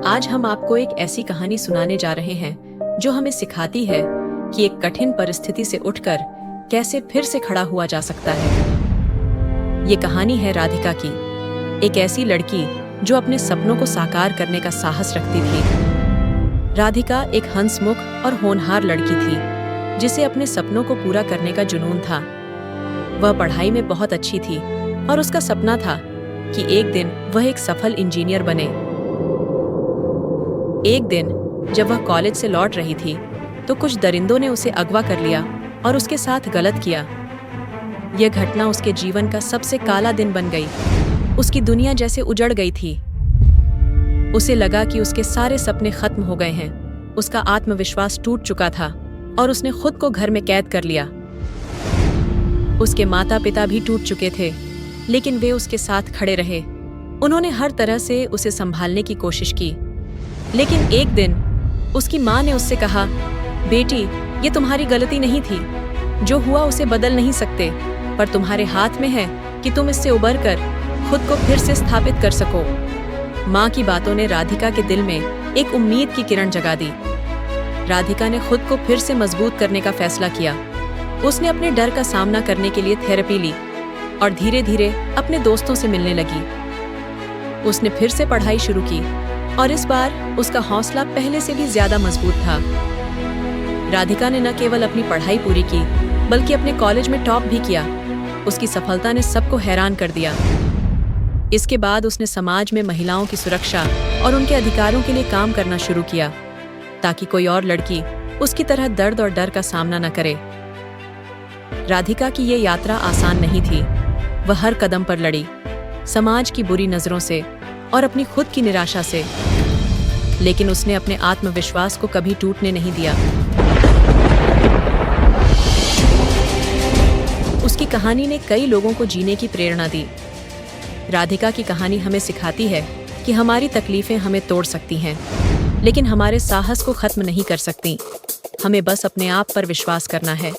आज हम आपको एक ऐसी कहानी सुनाने जा रहे हैं जो हमें सिखाती है कि एक कठिन परिस्थिति से उठकर कैसे फिर से खड़ा हुआ जा सकता है। ये कहानी है राधिका की, एक ऐसी लड़की जो अपने सपनों को साकार करने का साहस रखती थी। राधिका एक हंसमुख और होनहार लड़की थी जिसे अपने सपनों को पूरा करने का जुनून था। वह पढ़ाई में बहुत अच्छी थी और उसका सपना था कि एक दिन वह एक सफल इंजीनियर बने। एक दिन जब वह कॉलेज से लौट रही थी तो कुछ दरिंदों ने उसे अगवा कर लिया और उसके साथ गलत किया। यह घटना उसके जीवन का सबसे काला दिन बन गई। उसकी दुनिया जैसे उजड़ गई थी। उसे लगा कि उसके सारे सपने खत्म हो गए हैं। उसका आत्मविश्वास टूट चुका था और उसने खुद को घर में कैद कर लिया। उसके माता पिता भी टूट चुके थे, लेकिन वे उसके साथ खड़े रहे। उन्होंने हर तरह से उसे संभालने की कोशिश की, लेकिन एक दिन उसकी माँ ने उससे कहा, बेटी, ये तुम्हारी गलती नहीं थी। जो हुआ उसे बदल नहीं सकते, पर तुम्हारे हाथ में है कि तुम इससे उबर कर खुद को फिर से स्थापित कर सको। माँ की बातों ने राधिका के दिल में एक उम्मीद की किरण जगा दी। राधिका ने खुद को फिर से मजबूत करने का फैसला किया। उसने अपने डर का सामना करने के लिए थेरेपी ली और धीरे धीरे अपने दोस्तों से मिलने लगी। उसने फिर से पढ़ाई शुरू की और इस बार उसका हौसला पहले से भी ज्यादा मजबूत था। राधिका ने न केवल अपनी पढ़ाई पूरी की, बल्कि अपने कॉलेज में टॉप भी किया। उसकी सफलता ने सबको हैरान कर दिया। इसके बाद उसने समाज में महिलाओं की सुरक्षा और उनके अधिकारों के लिए काम करना शुरू किया, ताकि कोई और लड़की उसकी तरह दर्द और डर का सामना न करे। राधिका की ये यात्रा आसान नहीं थी। वह हर कदम पर लड़ी, समाज की बुरी नजरों से और अपनी खुद की निराशा से, लेकिन उसने अपने आत्मविश्वास को कभी टूटने नहीं दिया। उसकी कहानी ने कई लोगों को जीने की प्रेरणा दी। राधिका की कहानी हमें सिखाती है कि हमारी तकलीफें हमें तोड़ सकती हैं, लेकिन हमारे साहस को खत्म नहीं कर सकती। हमें बस अपने आप पर विश्वास करना है।